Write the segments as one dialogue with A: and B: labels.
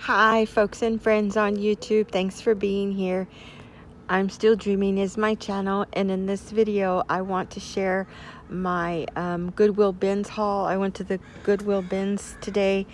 A: Hi folks and friends on YouTube, thanks for being here. I'm Still Dreaming is my channel, and in this video I want to share my Goodwill bins haul. I went to the Goodwill bins today,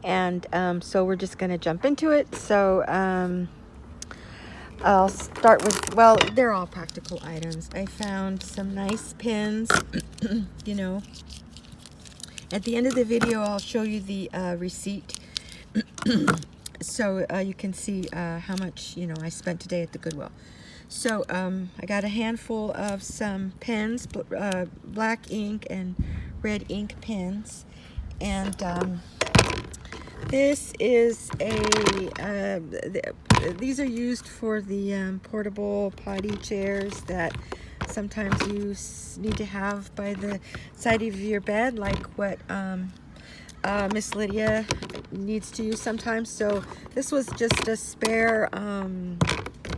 A: and so we're just gonna jump into it. So I'll start with, well, they're all practical items. I found some nice pins. You know, at the end of the video I'll show you the receipt so you can see how much I spent today at the Goodwill. So I got a handful of some pens, black ink and red ink pens, and this is these are used for the portable potty chairs that sometimes you need to have by the side of your bed, like what Miss Lydia needs to use sometimes. So this was just a spare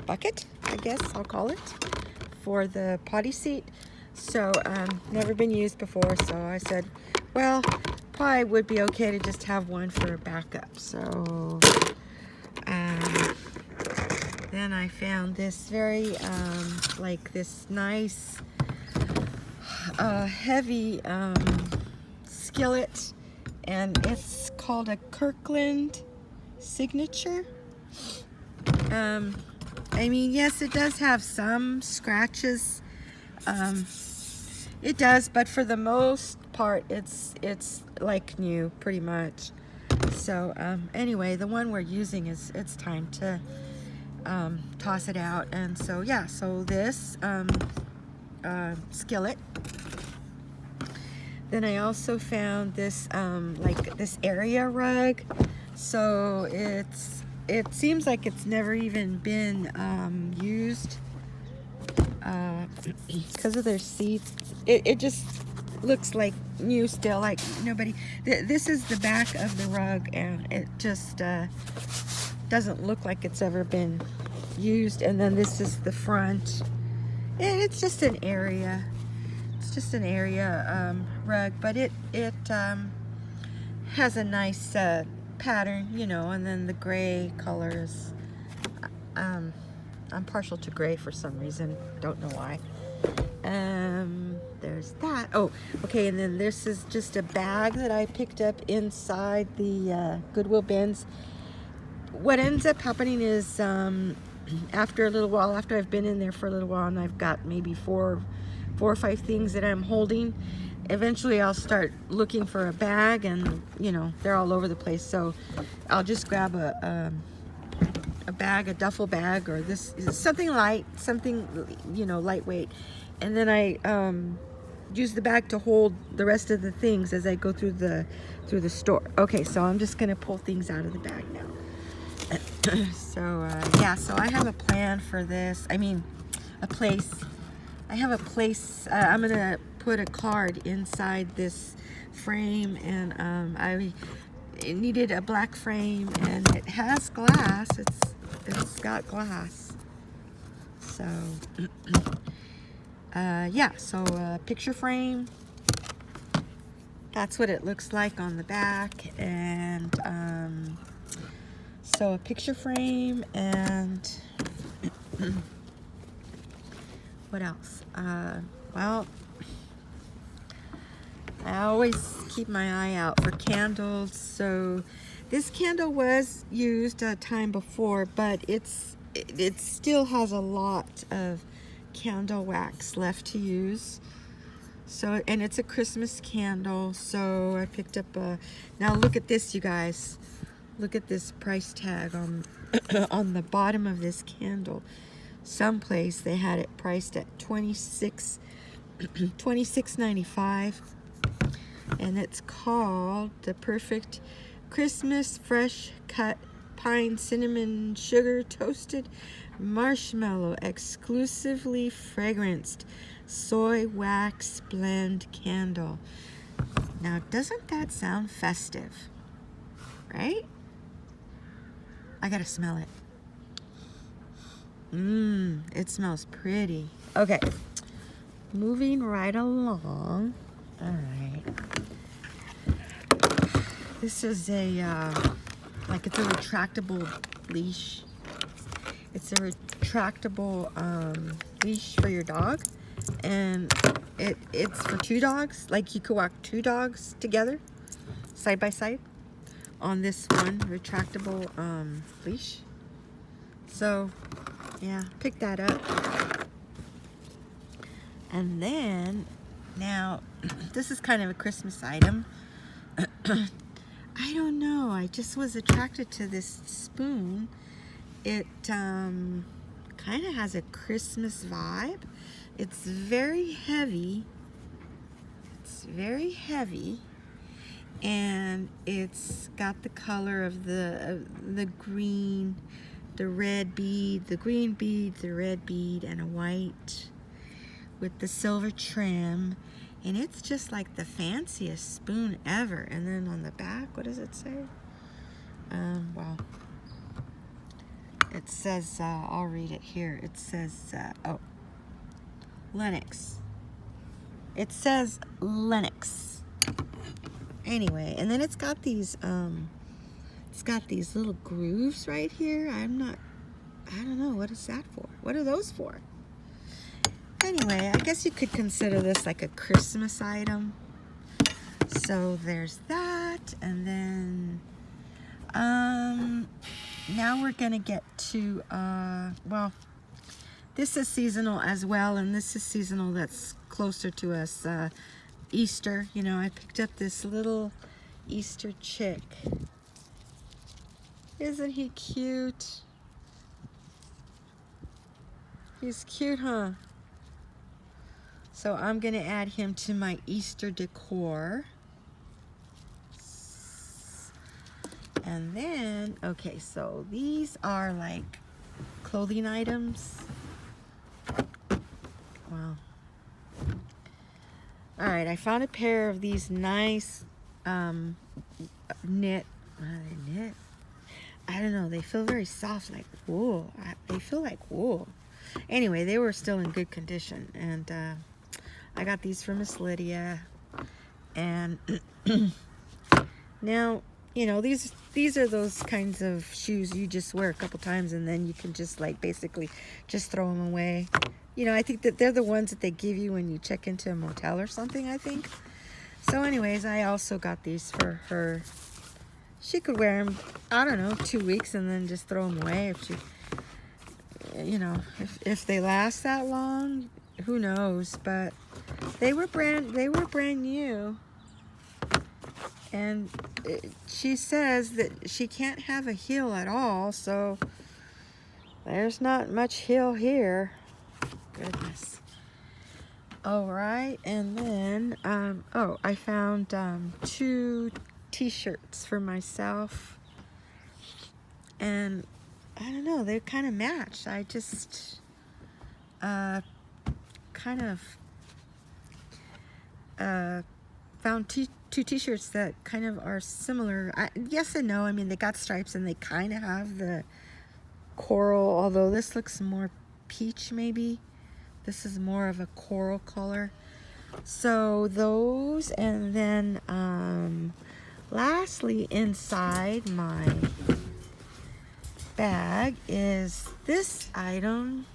A: bucket, I guess I'll call it, for the potty seat. So never been used before, so I said, well, probably would be okay to just have one for backup. So then I found this very like this nice heavy skillet, and it's called a Kirkland Signature. I mean, yes, it does have some scratches. It does, but for the most part, it's like new, pretty much. So anyway, the one we're using it's time to toss it out. And so yeah, so this skillet. Then I also found this like this area rug. So it seems like it's never even been used because of their seats. It just looks like new still, like nobody. This is the back of the rug, and it just doesn't look like it's ever been used. And then this is the front, and it's just an area. It's just an area rug, but it has a nice pattern, and then the gray colors. I'm partial to gray for some reason, don't know why. There's that. Oh, okay, and then this is just a bag that I picked up inside the Goodwill bins. What ends up happening is after a little while, after I've been in there for a little while, and I've got maybe four or five things that I'm holding, eventually I'll start looking for a bag, and they're all over the place. So I'll just grab a bag, a duffel bag, or this is something light, something lightweight, and then I use the bag to hold the rest of the things as I go through the store. Okay, so I'm just gonna pull things out of the bag now. So yeah, so I have a plan for this. I mean, a place. I have a place. I'm gonna put a card inside this frame, and I needed a black frame, and it has glass. It's got glass. So yeah, so picture frame. That's what it looks like on the back, and so a picture frame, and what else? Well, I always keep my eye out for candles. So this candle was used a time before, but it still has a lot of candle wax left to use. So, and it's a Christmas candle, so I picked up a, now look at this, you guys. Look at this price tag on on the bottom of this candle. Someplace they had it priced at $26.95, and it's called the Perfect Christmas Fresh Cut Pine Cinnamon Sugar Toasted Marshmallow Exclusively Fragranced Soy Wax Blend Candle. Now, doesn't that sound festive, right? I gotta smell it. It smells pretty. Okay, moving right along. All right. This is a like it's a retractable leash. It's a retractable leash for your dog, and it's for 2 dogs. Like you could walk 2 dogs together, side by side, on this one retractable leash. So yeah, pick that up. And then now this is kind of a Christmas item. I don't know, I just was attracted to this spoon. It kind of has a Christmas vibe. It's very heavy. It's very heavy, and it's got the color of the green, the red bead, the green bead, the red bead, and a white with the silver trim. And it's just like the fanciest spoon ever. And then on the back, what does it say? Well, it says, I'll read it here. It says, oh, Lennox. It says Lennox. Anyway, and then it's got these little grooves right here. I don't know, what is that for? What are those for? Anyway, I guess you could consider this like a Christmas item. So there's that, and then now we're gonna get to well, this is seasonal as well, and this is seasonal that's closer to us, Easter. You know, I picked up this little Easter chick. Isn't he cute? He's cute, huh? So I'm gonna add him to my Easter decor. And then, okay, so these are like clothing items. Wow. All right, I found a pair of these nice knit. Knit? I don't know, they feel very soft, like wool. They feel like wool. Anyway, they were still in good condition, and I got these from Miss Lydia. And now, you know, these are those kinds of shoes you just wear a couple times and then you can just like basically just throw them away. You know, I think that they're the ones that they give you when you check into a motel or something, I think. So anyways, I also got these for her. She could wear them, I don't know, 2 weeks and then just throw them away if she, you know, if they last that long, who knows. But they were brand new. And she says that she can't have a heel at all, so there's not much heel here. Goodness. All right, and then oh, I found 2 t-shirts for myself, and I don't know, they kind of match. I just kind of found two t-shirts that kind of are similar. Yes and no. I mean, they got stripes and they kind of have the coral, although this looks more peach maybe. This is more of a coral color. So those, and then lastly inside my bag is this item,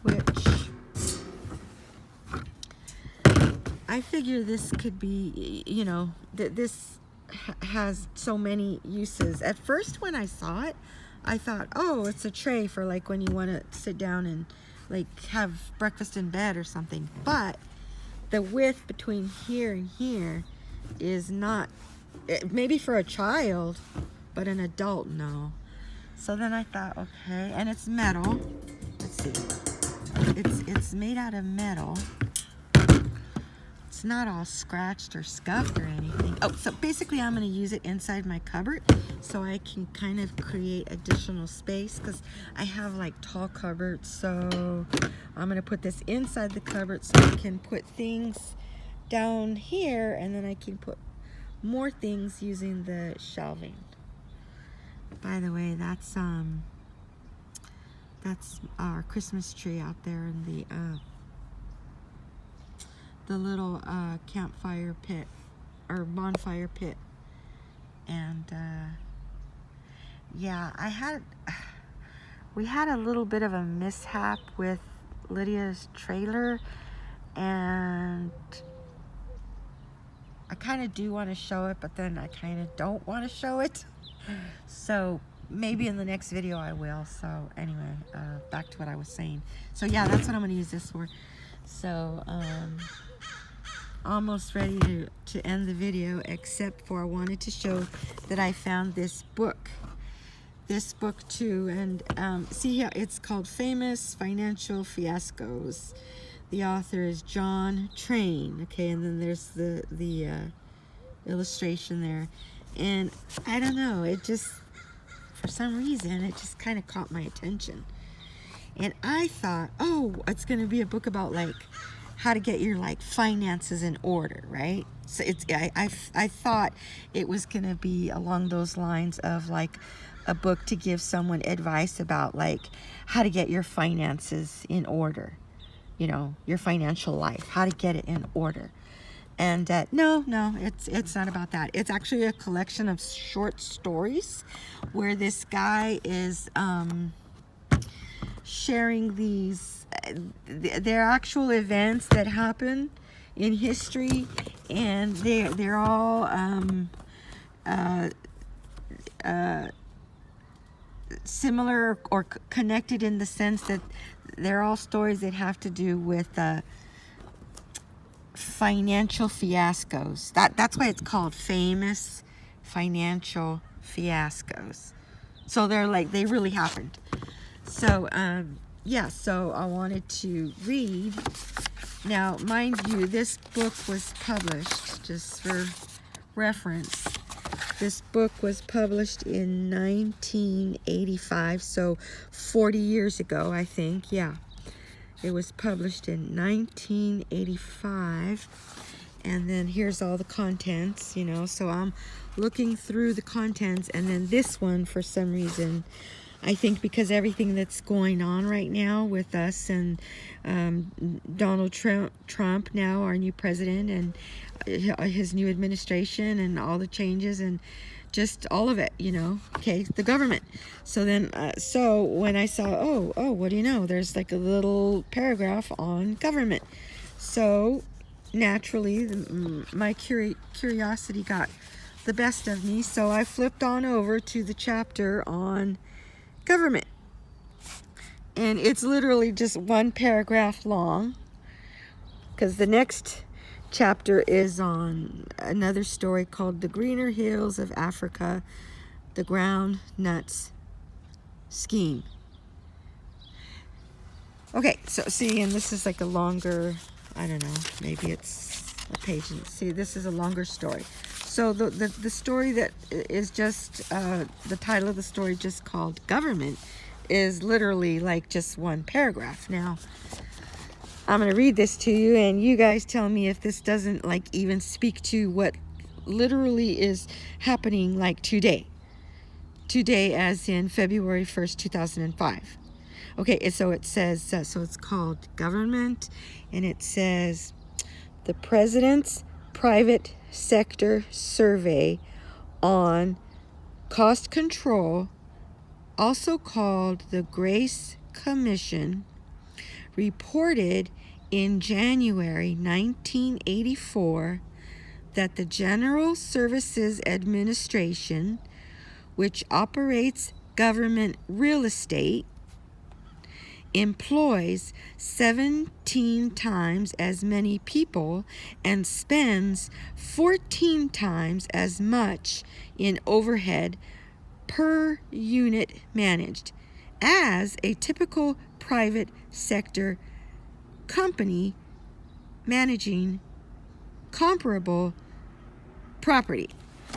A: which I figure this could be, you know, this has so many uses. At first when I saw it, I thought, oh, it's a tray for like when you want to sit down and like have breakfast in bed or something. But the width between here and here is not, maybe for a child, but an adult, no. So then I thought, okay, and it's metal. Let's see. It's made out of metal. It's not all scratched or scuffed or anything. Oh, so basically I'm going to use it inside my cupboard so I can kind of create additional space, because I have like tall cupboards. So I'm going to put this inside the cupboard so I can put things down here, and then I can put more things using the shelving. By the way, that's our Christmas tree out there in the little campfire pit or bonfire pit. And yeah, we had a little bit of a mishap with Lydia's trailer, and I kind of do want to show it, but then I kind of don't want to show it. So maybe in the next video I will. So anyway, back to what I was saying. So yeah, that's what I'm going to use this for. So almost ready to end the video, except for I wanted to show that I found this book too, and see here, it's called Famous Financial Fiascos. The author is John Train. Okay, and then there's the illustration there, and I don't know, it just, for some reason, it just kind of caught my attention, and I thought, oh, it's going to be a book about like how to get your like finances in order, right? So I thought it was going to be along those lines of like a book to give someone advice about like how to get your finances in order, you know, your financial life, how to get it in order. And no, it's not about that. It's actually a collection of short stories where this guy is sharing these, they're actual events that happen in history, and they're all similar or connected in the sense that they're all stories that have to do with financial fiascos. That's why it's called Famous Financial Fiascos. So they're like, they really happened. So yeah, so I wanted to read. Now, mind you, this book was published, just for reference, this book was published in 1985, so 40 years ago, I think. Yeah, it was published in 1985, and then here's all the contents, you know. So I'm looking through the contents, and then this one, for some reason, I think because everything that's going on right now with us and Donald Trump now, our new president, and his new administration and all the changes and just all of it, you know, okay, the government. So then, so when I saw, oh, what do you know? There's like a little paragraph on government. So naturally, my curiosity got the best of me. So I flipped on over to the chapter on government, and it's literally just one paragraph long, because the next chapter is on another story called The Greener Hills of Africa, the Ground Nuts Scheme. Okay, so see, and this is like a longer, I don't know, maybe it's a page. See, this is a longer story. So the story that is just, the title of the story just called Government is literally like just one paragraph. Now, I'm going to read this to you, and you guys tell me if this doesn't like even speak to what literally is happening like today. Today as in February 1st, 2005. Okay, so it says, so it's called Government, and it says, the President's Private Sector Survey on Cost Control, also called the Grace Commission, reported in January 1984 that the General Services Administration, which operates government real estate, employs 17 times as many people and spends 14 times as much in overhead per unit managed as a typical private sector company managing comparable property.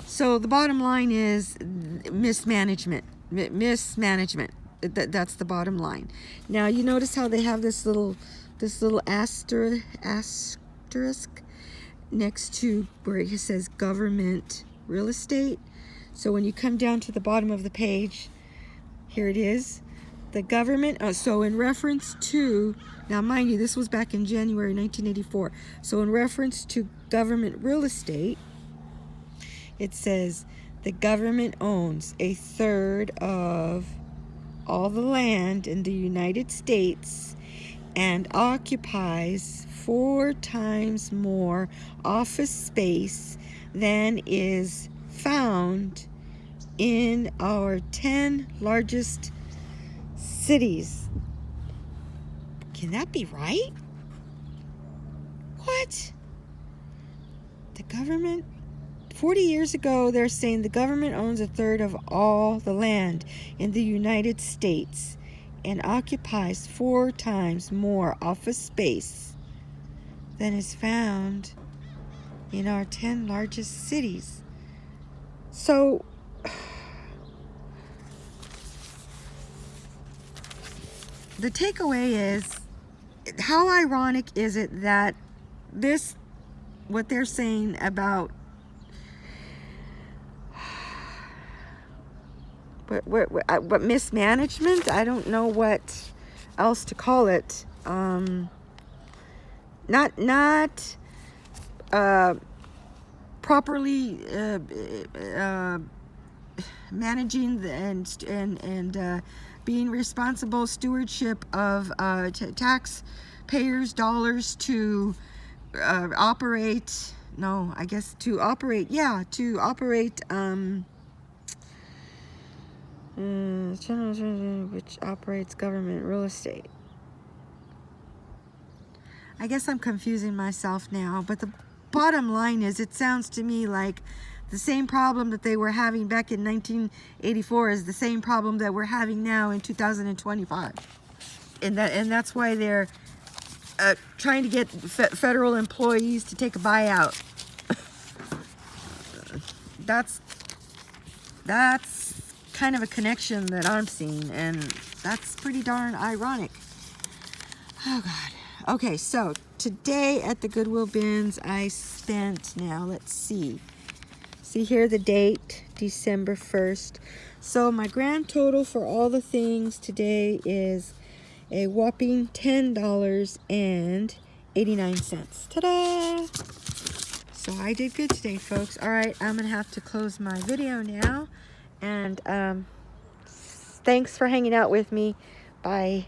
A: So the bottom line is mismanagement. That's the bottom line. Now you notice how they have this little asterisk next to where it says government real estate. So when you come down to the bottom of the page, here it is, the government. So in reference to, now mind you, this was back in January 1984. So in reference to government real estate, it says the government owns a third of all the land in the United States and occupies 4 times more office space than is found in our 10 largest cities. Can that be right? What? The government? 40 years ago, they're saying the government owns a third of all the land in the United States and occupies 4 times more office space than is found in our 10 largest cities. So, the takeaway is, how ironic is it that what they're saying about what mismanagement? I don't know what else to call it. Not properly managing and being responsible stewardship of taxpayers' dollars to operate. No, I guess to operate. Yeah, to operate. Which operates government real estate. I guess I'm confusing myself now, but the bottom line is, it sounds to me like the same problem that they were having back in 1984 is the same problem that we're having now in 2025, and that's why they're trying to get federal employees to take a buyout. That's kind of a connection that I'm seeing, and that's pretty darn ironic. Oh God. Okay, so today at the Goodwill bins I spent, now let's see here the date, December 1st. So my grand total for all the things today is a whopping $10.89. Ta-da! So I did good today, folks. All right, I'm gonna have to close my video now. And thanks for hanging out with me. Bye.